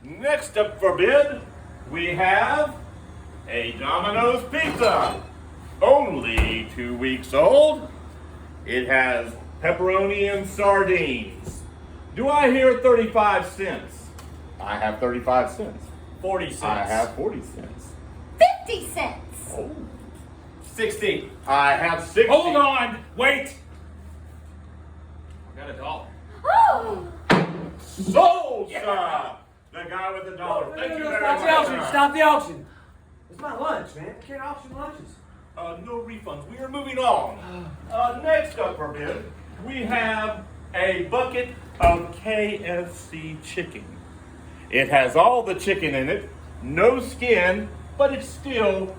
Next up for bid, we have a Domino's pizza. Only 2 weeks old. It has pepperoni and sardines. Do I hear 35 cents? I have 35 cents. 40 cents. I have 40 cents. 50 cents. Oh. 60. I have 60. Hold on. Wait. I got $1. Oh, Sold, sir. The guy with the dollar. Thank you very Stop the much. auction! Stop the auction! It's my lunch, man. I can't auction lunches. No refunds. We are moving on. Next up for bid, we have a bucket of KFC chicken. It has all the chicken in it, no skin, but it's still